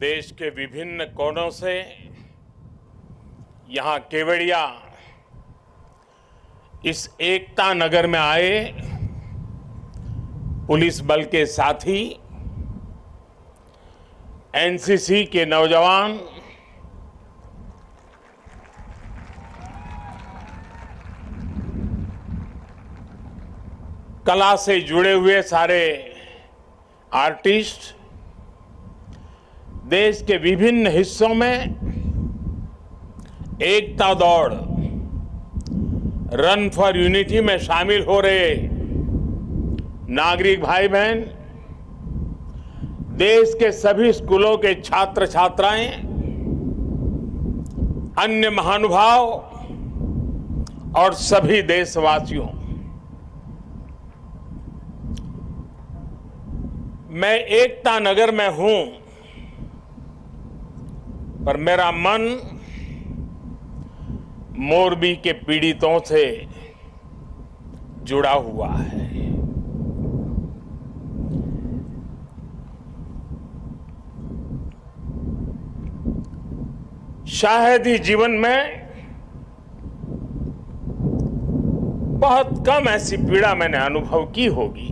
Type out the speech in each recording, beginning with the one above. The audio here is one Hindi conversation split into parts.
देश के विभिन्न कोनों से यहाँ केवड़िया इस एकता नगर में आए पुलिस बल के साथी, एनसीसी के नौजवान, कला से जुड़े हुए सारे आर्टिस्ट, देश के विभिन्न हिस्सों में एकता दौड़ रन फॉर यूनिटी में शामिल हो रहे नागरिक भाई बहन, देश के सभी स्कूलों के छात्र छात्राएं, अन्य महानुभाव और सभी देशवासियों, मैं एकता नगर में हूं, पर मेरा मन मोरबी के पीड़ितों से जुड़ा हुआ है। शायद ही जीवन में बहुत कम ऐसी पीड़ा मैंने अनुभव की होगी।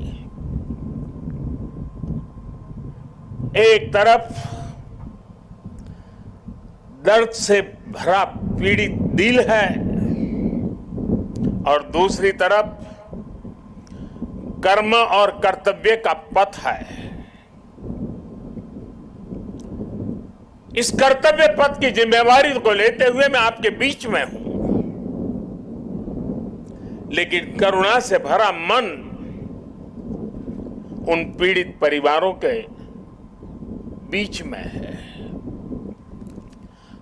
एक तरफ दर्द से भरा पीड़ित दिल है और दूसरी तरफ कर्म और कर्तव्य का पथ है। इस कर्तव्य पथ की जिम्मेवारी को लेते हुए मैं आपके बीच में हूं, लेकिन करुणा से भरा मन उन पीड़ित परिवारों के बीच में है।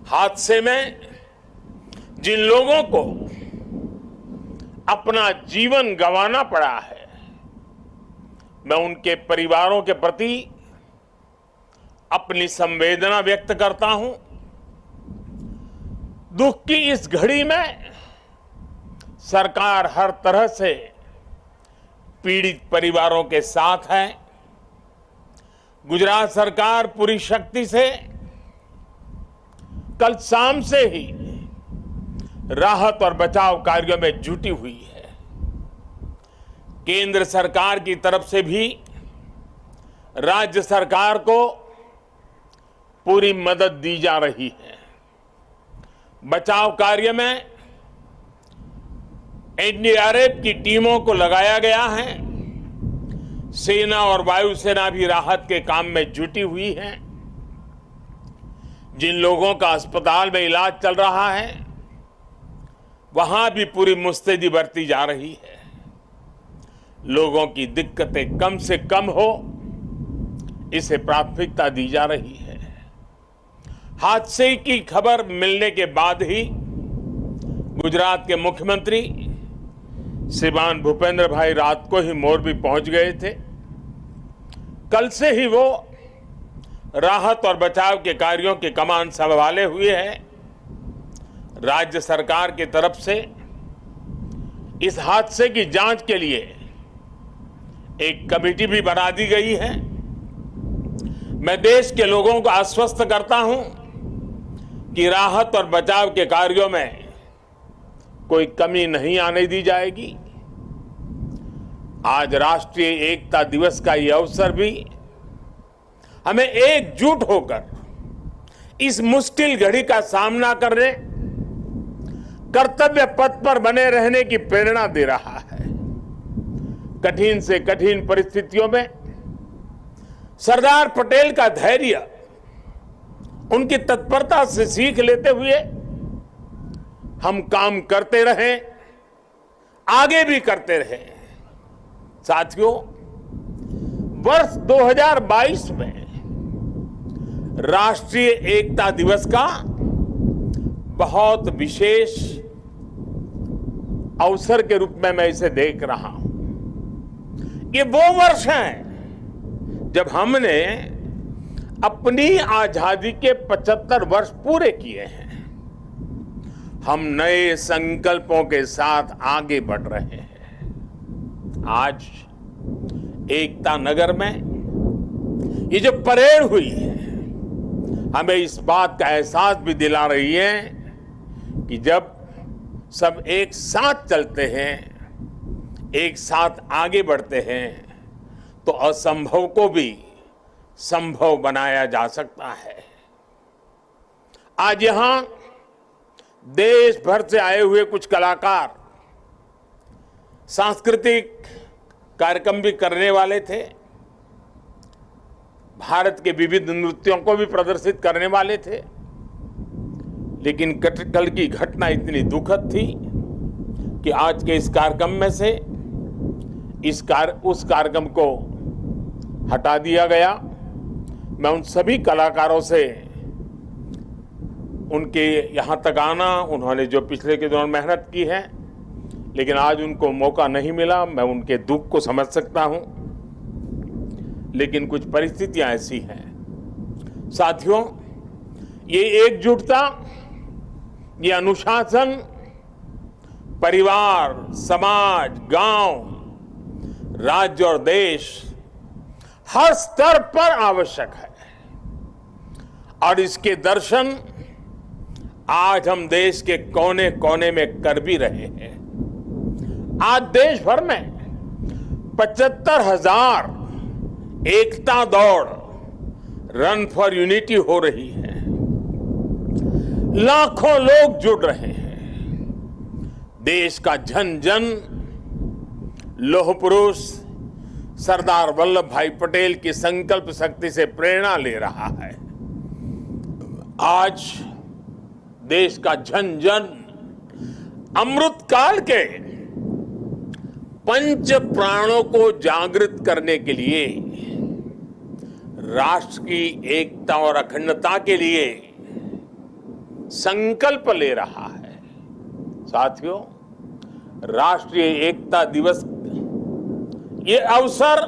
हादसे में जिन लोगों को अपना जीवन गंवाना पड़ा है, मैं उनके परिवारों के प्रति अपनी संवेदना व्यक्त करता हूं। दुख की इस घड़ी में सरकार हर तरह से पीड़ित परिवारों के साथ है। गुजरात सरकार पूरी शक्ति से कल शाम से ही राहत और बचाव कार्यों में जुटी हुई है। केंद्र सरकार की तरफ से भी राज्य सरकार को पूरी मदद दी जा रही है। बचाव कार्य में एनडीआरएफ की टीमों को लगाया गया है। सेना और वायुसेना भी राहत के काम में जुटी हुई है। जिन लोगों का अस्पताल में इलाज चल रहा है, वहां भी पूरी मुस्तैदी बरती जा रही है। लोगों की दिक्कतें कम से कम हो, इसे प्राथमिकता दी जा रही है। हादसे की खबर मिलने के बाद ही गुजरात के मुख्यमंत्री श्रीमान भूपेंद्र भाई रात को ही मोरबी पहुंच गए थे। कल से ही वो राहत और बचाव के कार्यों की कमान संभाले हुए हैं। राज्य सरकार की तरफ से इस हादसे की जांच के लिए एक कमेटी भी बना दी गई है। मैं देश के लोगों को आश्वस्त करता हूं कि राहत और बचाव के कार्यों में कोई कमी नहीं आने दी जाएगी। आज राष्ट्रीय एकता दिवस का यह अवसर भी हमें एकजुट होकर इस मुश्किल घड़ी का सामना करने, कर्तव्य पथ पर बने रहने की प्रेरणा दे रहा है। कठिन से कठिन परिस्थितियों में सरदार पटेल का धैर्य, उनकी तत्परता से सीख लेते हुए हम काम करते रहे, आगे भी करते रहे। साथियों, वर्ष 2022 में राष्ट्रीय एकता दिवस का बहुत विशेष अवसर के रूप में मैं इसे देख रहा हूं। ये वो वर्ष है जब हमने अपनी आजादी के 75 वर्ष पूरे किए हैं। हम नए संकल्पों के साथ आगे बढ़ रहे हैं। आज एकता नगर में ये जो परेड हुई है, हमें इस बात का एहसास भी दिला रही है कि जब सब एक साथ चलते हैं, एक साथ आगे बढ़ते हैं, तो असंभव को भी संभव बनाया जा सकता है। आज यहां देश भर से आए हुए कुछ कलाकार सांस्कृतिक कार्यक्रम भी करने वाले थे, भारत के विविध नृत्यों को भी प्रदर्शित करने वाले थे, लेकिन कल की घटना इतनी दुखद थी कि आज के इस कार्यक्रम में से उस कार्यक्रम को हटा दिया गया। मैं उन सभी कलाकारों से उनके यहाँ तक आना, उन्होंने जो पिछले के दौरान मेहनत की है लेकिन आज उनको मौका नहीं मिला, मैं उनके दुख को समझ सकता हूं, लेकिन कुछ परिस्थितियां ऐसी हैं। साथियों, ये एकजुटता, ये अनुशासन परिवार, समाज, गांव, राज्य और देश हर स्तर पर आवश्यक है और इसके दर्शन आज हम देश के कोने कोने में कर भी रहे हैं। आज देश भर में 75,000 एकता दौड़, रन फॉर यूनिटी हो रही है। लाखों लोग जुड़ रहे हैं। देश का जन जन लौह पुरुष सरदार वल्लभ भाई पटेल की संकल्प शक्ति से प्रेरणा ले रहा है। आज देश का जन जन अमृत काल के पंच प्राणों को जागृत करने के लिए, राष्ट्र की एकता और अखंडता के लिए संकल्प ले रहा है। साथियों, राष्ट्रीय एकता दिवस ये अवसर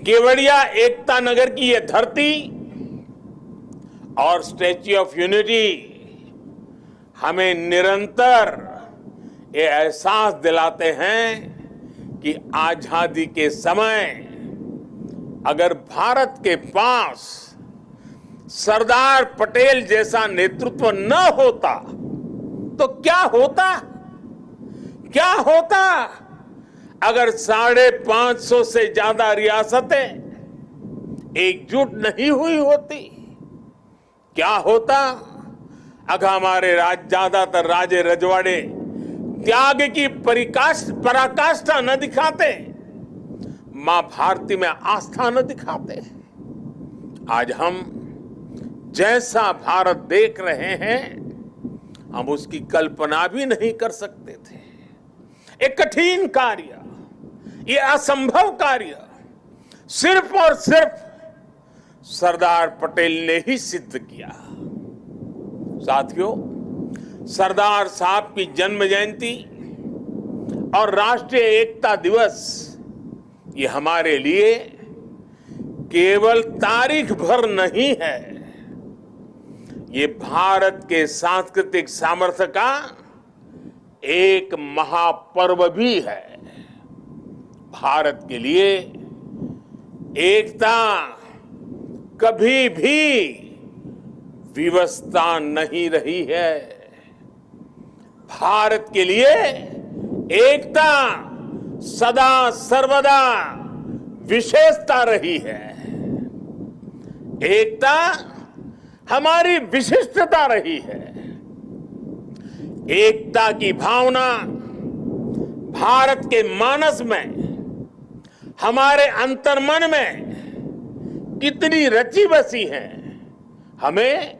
केवड़िया एकता नगर की ये धरती और स्टैच्यू ऑफ यूनिटी हमें निरंतर ये एहसास दिलाते हैं कि आजादी के समय अगर भारत के पास सरदार पटेल जैसा नेतृत्व न होता तो क्या होता? क्या होता अगर 550 से ज्यादा रियासतें एकजुट नहीं हुई होती? क्या होता अगर हमारे ज्यादातर राजे रजवाड़े त्याग की पराकाष्ठा न दिखाते, मां भारती में आस्था न दिखाते? आज हम जैसा भारत देख रहे हैं, हम उसकी कल्पना भी नहीं कर सकते थे। एक कठिन कार्य, ये असंभव कार्य सिर्फ और सिर्फ सरदार पटेल ने ही सिद्ध किया। साथियों, सरदार साहब की जन्म जयंती और राष्ट्रीय एकता दिवस ये हमारे लिए केवल तारीख भर नहीं है, ये भारत के सांस्कृतिक सामर्थ्य का एक महापर्व भी है। भारत के लिए एकता कभी भी विवशता नहीं रही है। भारत के लिए एकता सदा सर्वदा विशेषता रही है। एकता हमारी विशिष्टता रही है। एकता की भावना भारत के मानस में, हमारे अंतर्मन में कितनी रची बसी है, हमें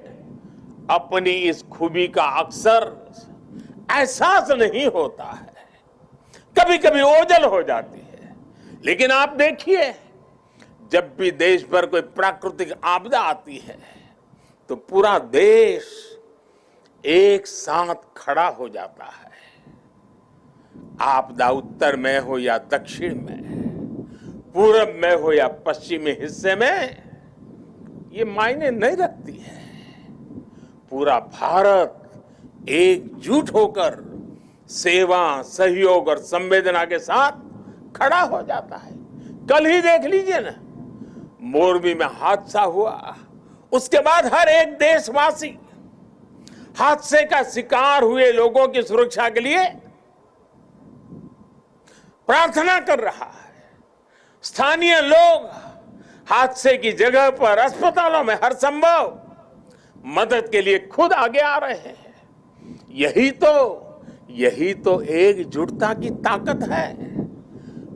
अपनी इस खूबी का अक्सर एहसास नहीं होता है। कभी कभी ओझल हो जाती है, लेकिन आप देखिए, जब भी देश पर कोई प्राकृतिक आपदा आती है तो पूरा देश एक साथ खड़ा हो जाता है। आपदा उत्तर में हो या दक्षिण में, पूरब में हो या पश्चिमी हिस्से में, ये मायने नहीं रखती है। पूरा भारत एकजुट होकर सेवा, सहयोग और संवेदना के साथ खड़ा हो जाता है। कल ही देख लीजिए ना, मोरबी में हादसा हुआ, उसके बाद हर एक देशवासी हादसे का शिकार हुए लोगों की सुरक्षा के लिए प्रार्थना कर रहा है। स्थानीय लोग हादसे की जगह पर अस्पतालों में हर संभव मदद के लिए खुद आगे आ रहे हैं। यही तो एकजुटता की ताकत है।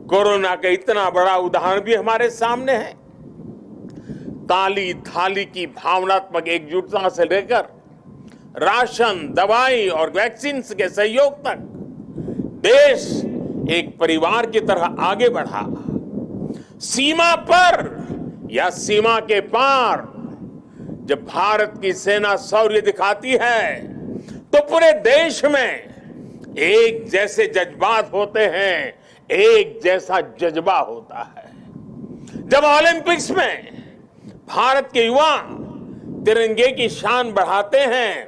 कोरोना का इतना बड़ा उदाहरण भी हमारे सामने है। ताली थाली की भावनात्मक एकजुटता से लेकर राशन, दवाई और वैक्सीन के सहयोग तक देश एक परिवार की तरह आगे बढ़ा। सीमा पर या सीमा के पार जब भारत की सेना शौर्य दिखाती है तो पूरे देश में एक जैसे जज्बात होते हैं, एक जैसा जज्बा होता है। जब ओलंपिक्स में भारत के युवा तिरंगे की शान बढ़ाते हैं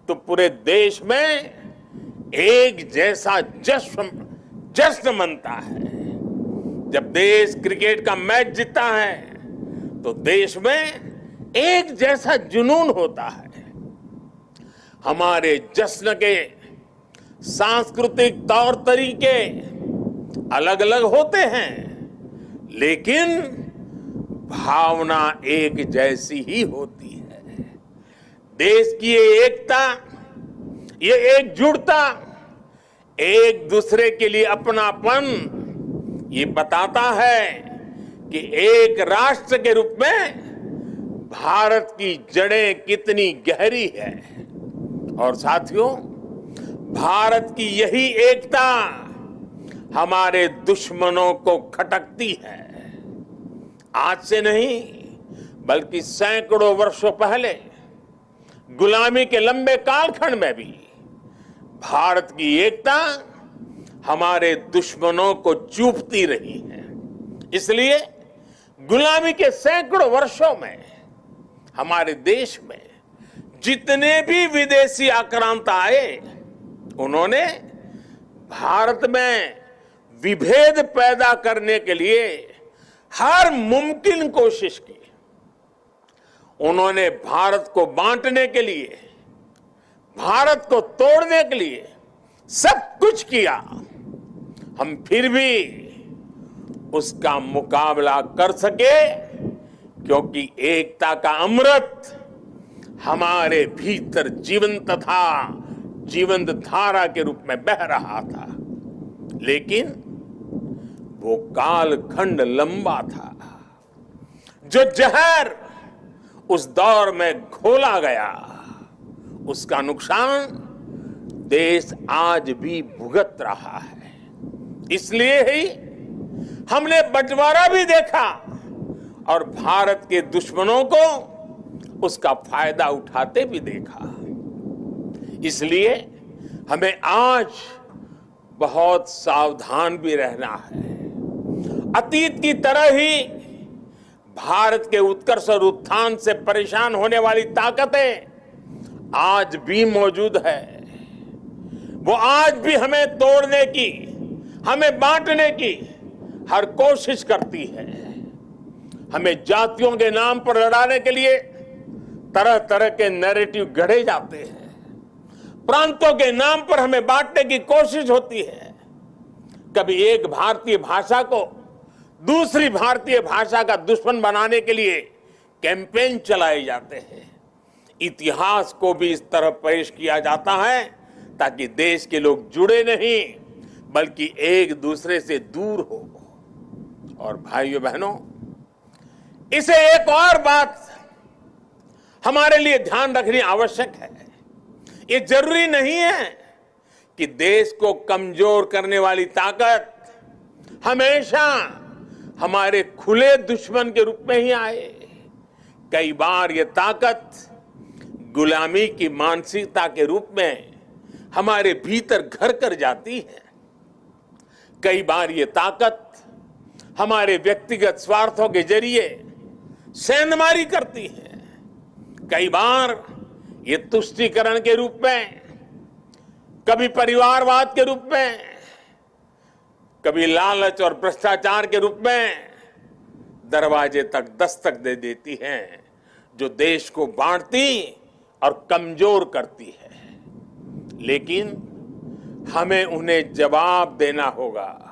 तो पूरे देश में एक जैसा जश्न मनता है। जब देश क्रिकेट का मैच जीतता है तो देश में एक जैसा जुनून होता है। हमारे जश्न के सांस्कृतिक तौर तरीके अलग अलग होते हैं, लेकिन भावना एक जैसी ही होती है। देश की ये एकता, ये एकजुटता, एक दूसरे के लिए अपनापन ये बताता है कि एक राष्ट्र के रूप में भारत की जड़ें कितनी गहरी है। और साथियों, भारत की यही एकता हमारे दुश्मनों को खटकती है। आज से नहीं बल्कि सैकड़ों वर्षों पहले गुलामी के लंबे कालखंड में भी भारत की एकता हमारे दुश्मनों को चूपती रही है। इसलिए गुलामी के सैकड़ों वर्षों में हमारे देश में जितने भी विदेशी आक्रांत आए, उन्होंने भारत में विभेद पैदा करने के लिए हर मुमकिन कोशिश की। उन्होंने भारत को बांटने के लिए, भारत को तोड़ने के लिए सब कुछ किया। हम फिर भी उसका मुकाबला कर सके क्योंकि एकता का अमृत हमारे भीतर जीवंत धारा के रूप में बह रहा था। लेकिन वो कालखंड लंबा था। जो जहर उस दौर में घोला गया, उसका नुकसान देश आज भी भुगत रहा है। इसलिए ही हमने बंटवारा भी देखा और भारत के दुश्मनों को उसका फायदा उठाते भी देखा। इसलिए हमें आज बहुत सावधान भी रहना है। अतीत की तरह ही भारत के उत्कर्ष और उत्थान से परेशान होने वाली ताकतें आज भी मौजूद है। वो आज भी हमें तोड़ने की, हमें बांटने की हर कोशिश करती है। हमें जातियों के नाम पर लड़ाने के लिए तरह तरह के नैरेटिव गढ़े जाते हैं। प्रांतों के नाम पर हमें बांटने की कोशिश होती है। कभी एक भारतीय भाषा को दूसरी भारतीय भाषा का दुश्मन बनाने के लिए कैंपेन चलाए जाते हैं। इतिहास को भी इस तरह पेश किया जाता है ताकि देश के लोग जुड़े नहीं बल्कि एक दूसरे से दूर हो। और भाइयों बहनों, इसे एक और बात हमारे लिए ध्यान रखनी आवश्यक है। ये जरूरी नहीं है कि देश को कमजोर करने वाली ताकत हमेशा हमारे खुले दुश्मन के रूप में ही आए। कई बार ये ताकत गुलामी की मानसिकता के रूप में हमारे भीतर घर कर जाती है। कई बार ये ताकत हमारे व्यक्तिगत स्वार्थों के जरिए सेंधमारी करती है। कई बार ये तुष्टीकरण के रूप में, कभी परिवारवाद के रूप में, कभी लालच और भ्रष्टाचार के रूप में दरवाजे तक दस्तक दे देती हैं। जो देश को बांटती और कमजोर करती है। लेकिन हमें उन्हें जवाब देना होगा।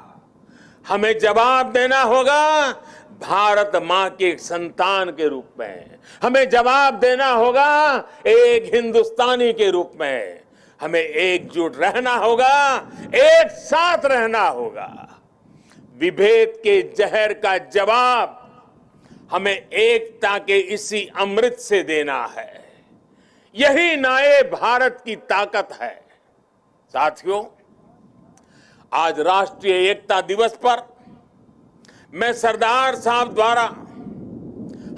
हमें जवाब देना होगा भारत मां के संतान के रूप में। हमें जवाब देना होगा एक हिंदुस्तानी के रूप में। हमें एकजुट रहना होगा, एक साथ रहना होगा। विभेद के जहर का जवाब हमें एकता के इसी अमृत से देना है। यही नए भारत की ताकत है। साथियों, आज राष्ट्रीय एकता दिवस पर मैं सरदार साहब द्वारा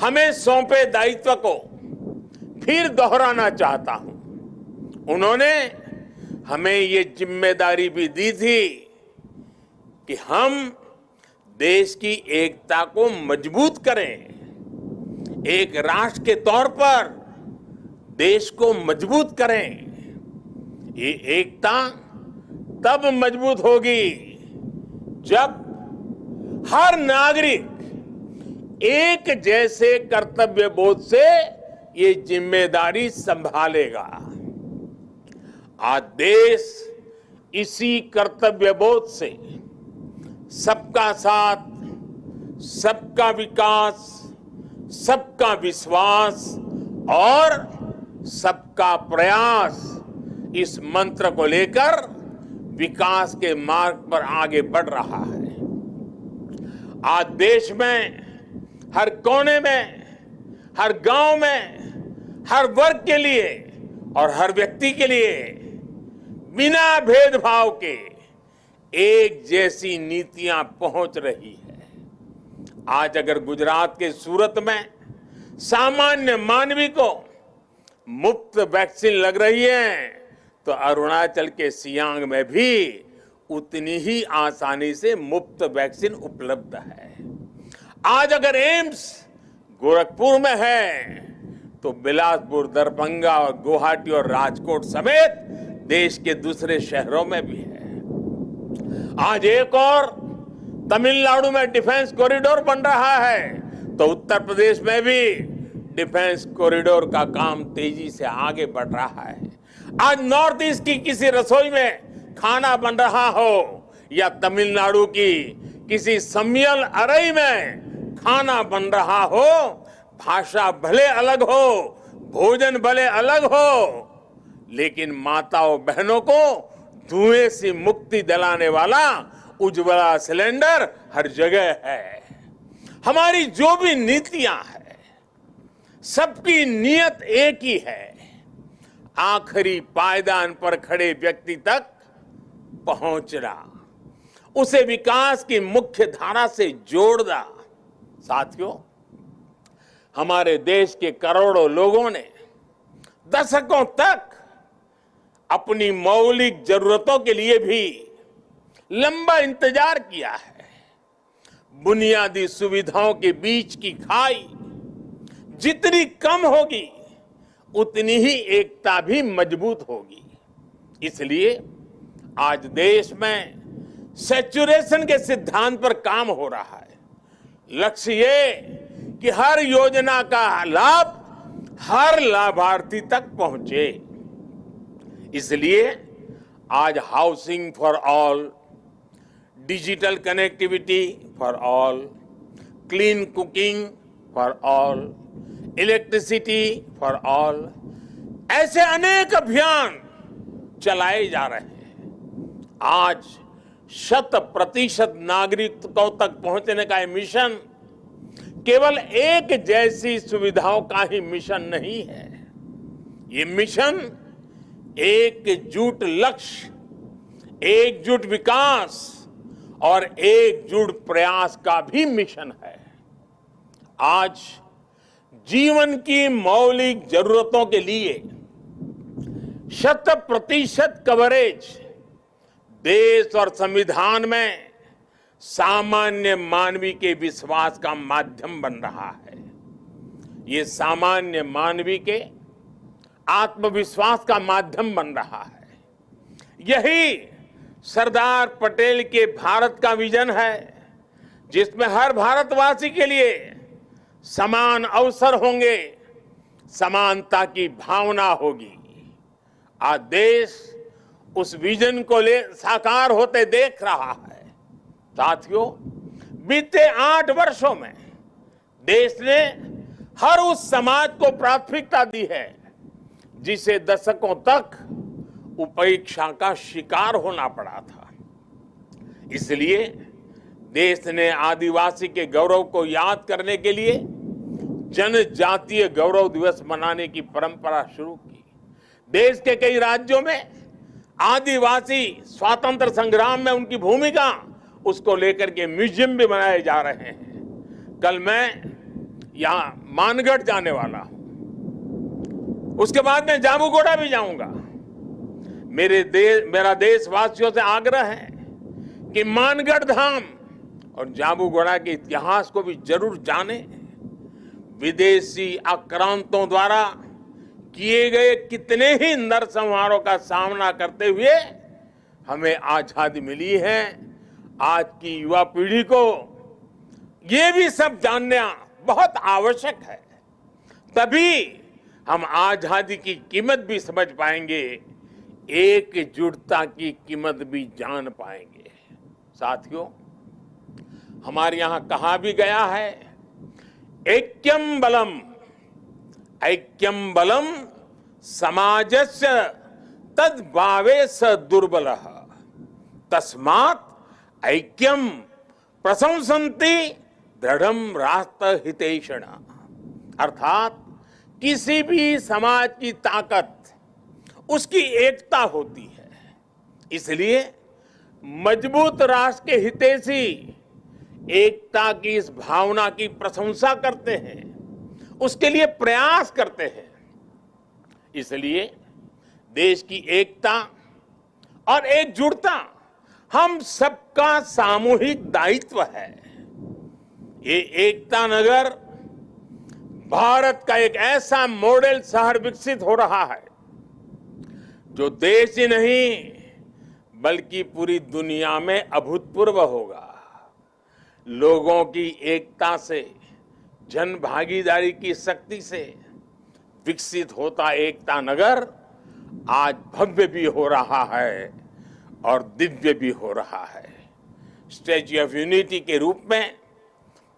हमें सौंपे दायित्व को फिर दोहराना चाहता हूं। उन्होंने हमें ये जिम्मेदारी भी दी थी कि हम देश की एकता को मजबूत करें। एक राष्ट्र के तौर पर देश को मजबूत करें। ये एकता तब मजबूत होगी जब हर नागरिक एक जैसे कर्तव्य बोध से ये जिम्मेदारी संभालेगा। आज देश इसी कर्तव्य बोध से सबका साथ, सबका विकास, सबका विश्वास और सबका प्रयास इस मंत्र को लेकर विकास के मार्ग पर आगे बढ़ रहा है। आज देश में हर कोने में, हर गांव में, हर वर्ग के लिए और हर व्यक्ति के लिए बिना भेदभाव के एक जैसी नीतियां पहुंच रही है। आज अगर गुजरात के सूरत में सामान्य मानवी को मुफ्त वैक्सीन लग रही है, तो अरुणाचल के सियांग में भी उतनी ही आसानी से मुफ्त वैक्सीन उपलब्ध है। आज अगर एम्स गोरखपुर में है, तो बिलासपुर, दरभंगा और गुवाहाटी और राजकोट समेत देश के दूसरे शहरों में भी है। आज एक और तमिलनाडु में डिफेंस कॉरिडोर बन रहा है, तो उत्तर प्रदेश में भी डिफेंस कॉरिडोर का काम तेजी से आगे बढ़ रहा है। आज नॉर्थ ईस्ट की किसी रसोई में खाना बन रहा हो या तमिलनाडु की किसी सम्मियल अरई में खाना बन रहा हो, भाषा भले अलग हो, भोजन भले अलग हो, लेकिन माताओं बहनों को धुएं से मुक्ति दिलाने वाला उज्ज्वला सिलेंडर हर जगह है। हमारी जो भी नीतियां हैं, सबकी नियत एक ही है, आखिरी पायदान पर खड़े व्यक्ति तक पहुंचना, उसे विकास की मुख्य धारा से जोड़ना। साथियों, हमारे देश के करोड़ों लोगों ने दशकों तक अपनी मौलिक जरूरतों के लिए भी लंबा इंतजार किया है। बुनियादी सुविधाओं के बीच की खाई जितनी कम होगी, उतनी ही एकता भी मजबूत होगी। इसलिए आज देश में सैचुरेशन के सिद्धांत पर काम हो रहा है। लक्ष्य ये कि हर योजना का लाभ हर लाभार्थी तक पहुंचे। इसलिए आज housing for all, digital connectivity for all, clean cooking for all, electricity for all, ऐसे अनेक अभियान चलाए जा रहे हैं। आज 100% नागरिकों तक पहुंचने का ये मिशन केवल एक जैसी सुविधाओं का ही मिशन नहीं है। ये मिशन एकजुट लक्ष्य, एकजुट विकास और एकजुट प्रयास का भी मिशन है। आज जीवन की मौलिक जरूरतों के लिए 100% कवरेज देश और संविधान में सामान्य मानवी के विश्वास का माध्यम बन रहा है। ये सामान्य मानवी के आत्मविश्वास का माध्यम बन रहा है। यही सरदार पटेल के भारत का विजन है, जिसमें हर भारतवासी के लिए समान अवसर होंगे, समानता की भावना होगी। आज देश उस विजन को साकार होते देख रहा है। साथियों, बीते 8 वर्षों में देश ने हर उस समाज को प्राथमिकता दी है जिसे दशकों तक उपेक्षा का शिकार होना पड़ा था। इसलिए देश ने आदिवासी के गौरव को याद करने के लिए जनजातीय गौरव दिवस मनाने की परंपरा शुरू की। देश के कई राज्यों में आदिवासी स्वातंत्र संग्राम में उनकी भूमिका, उसको लेकर के म्यूजियम भी बनाए जा रहे हैं। कल मैं यहां मानगढ़ जाने वाला हूं, उसके बाद मैं जामुगोड़ा भी जाऊंगा। मेरा देशवासियों से आग्रह है कि मानगढ़ धाम और जामुगोड़ा के इतिहास को भी जरूर जानें। विदेशी आक्रांतों द्वारा किए गए कितने ही नरसंहारों का सामना करते हुए हमें आजादी मिली है। आज की युवा पीढ़ी को ये भी सब जानना बहुत आवश्यक है, तभी हम आजादी की कीमत भी समझ पाएंगे, एकजुटता की कीमत भी जान पाएंगे। साथियों, हमारे यहां कहा भी गया है, ऐक्यम बलम समाजस्य तद्भावे स दुर्बलः तस्मात् ऐक्यम प्रशंसन्ति दृढ़म राष्ट्र हितैषिण। अर्थात किसी भी समाज की ताकत उसकी एकता होती है। इसलिए मजबूत राष्ट्र के हितैषी एकता की इस भावना की प्रशंसा करते हैं, उसके लिए प्रयास करते हैं। इसलिए देश की एकता और एकजुटता हम सबका सामूहिक दायित्व है। ये एकता नगर भारत का एक ऐसा मॉडल शहर विकसित हो रहा है जो देश ही नहीं बल्कि पूरी दुनिया में अभूतपूर्व होगा। लोगों की एकता से, जन भागीदारी की शक्ति से विकसित होता एकता नगर आज भव्य भी हो रहा है और दिव्य भी हो रहा है। स्टैच्यू ऑफ यूनिटी के रूप में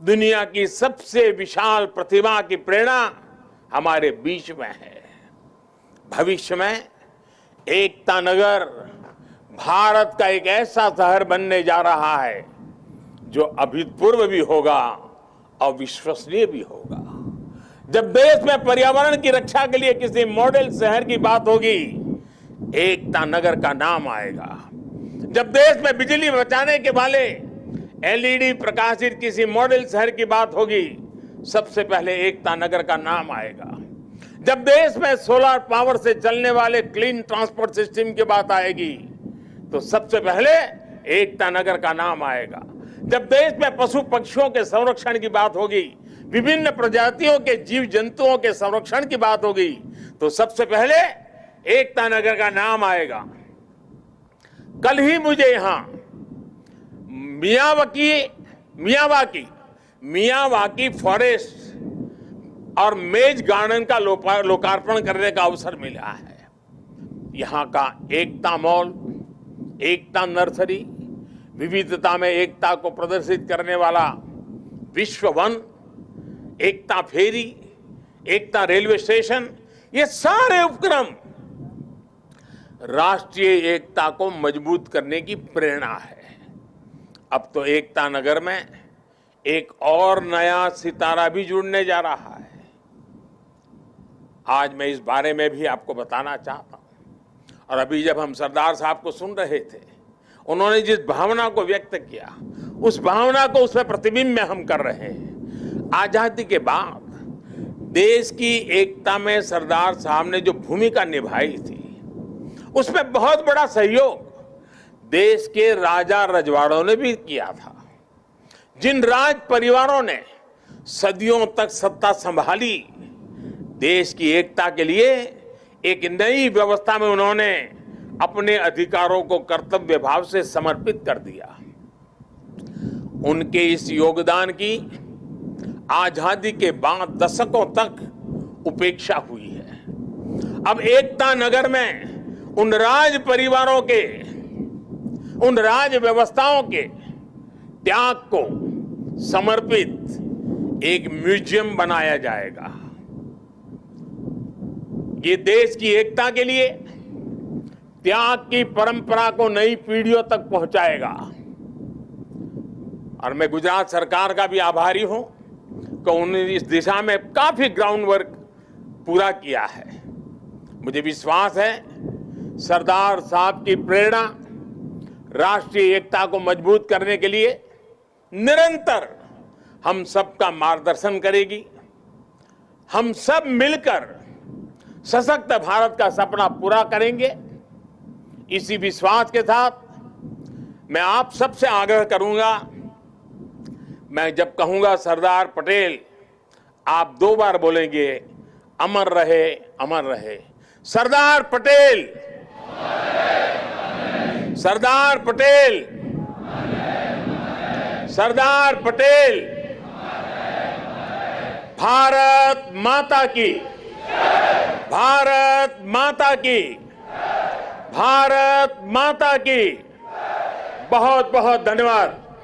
दुनिया की सबसे विशाल प्रतिमा की प्रेरणा हमारे बीच में है। भविष्य में एकता नगर भारत का एक ऐसा शहर बनने जा रहा है जो अभूतपूर्व भी होगा और विश्वसनीय भी होगा। जब देश में पर्यावरण की रक्षा के लिए किसी मॉडल शहर की बात होगी, एकता नगर का नाम आएगा। जब देश में बिजली बचाने के वाले एलईडी प्रकाशित किसी मॉडल शहर की बात होगी, सबसे पहले एकता नगर का नाम आएगा। जब देश में सोलर पावर से चलने वाले क्लीन ट्रांसपोर्ट सिस्टम की बात आएगी, तो सबसे पहले एकता नगर का नाम आएगा। जब देश में पशु पक्षियों के संरक्षण की बात होगी, विभिन्न प्रजातियों के जीव जंतुओं के संरक्षण की बात होगी, तो सबसे पहले एकता नगर का नाम आएगा। कल ही मुझे यहां मियावाकी फॉरेस्ट और मेज गार्डन का लोकार्पण करने का अवसर मिला है। यहां का एकता मॉल, एकता नर्सरी, विविधता में एकता को प्रदर्शित करने वाला विश्व वन, एकता फेरी, एकता रेलवे स्टेशन, ये सारे उपक्रम राष्ट्रीय एकता को मजबूत करने की प्रेरणा है। अब तो एकता नगर में एक और नया सितारा भी जुड़ने जा रहा है। आज मैं इस बारे में भी आपको बताना चाहता हूं। और अभी जब हम सरदार साहब को सुन रहे थे, उन्होंने जिस भावना को व्यक्त किया, उस भावना को उसमें प्रतिबिंब में हम कर रहे हैं। आजादी के बाद देश की एकता में सरदार साहब ने जो भूमिका निभाई थी, उसमें बहुत बड़ा सहयोग देश के राजा रजवाड़ों ने भी किया था। जिन राज परिवारों ने सदियों तक सत्ता संभाली, देश की एकता के लिए एक नई व्यवस्था में उन्होंने अपने अधिकारों को कर्तव्य भाव से समर्पित कर दिया। उनके इस योगदान की आजादी के बाद दशकों तक उपेक्षा हुई है। अब एकता नगर में उन राज परिवारों के, उन राज व्यवस्थाओं के त्याग को समर्पित एक म्यूजियम बनाया जाएगा। ये देश की एकता के लिए त्याग की परंपरा को नई पीढ़ियों तक पहुंचाएगा। और मैं गुजरात सरकार का भी आभारी हूं कि उन्होंने इस दिशा में काफी ग्राउंड वर्क पूरा किया है। मुझे विश्वास है सरदार साहब की प्रेरणा राष्ट्रीय एकता को मजबूत करने के लिए निरंतर हम सबका मार्गदर्शन करेगी। हम सब मिलकर सशक्त भारत का सपना पूरा करेंगे। इसी विश्वास के साथ मैं आप सबसे आग्रह करूंगा, मैं जब कहूंगा सरदार पटेल, आप 2 बार बोलेंगे अमर रहे, अमर रहे। सरदार पटेल, सरदार पटेल, सरदार पटेल। भारत माता की, भारत माता की, भारत माता की। बहुत बहुत धन्यवाद।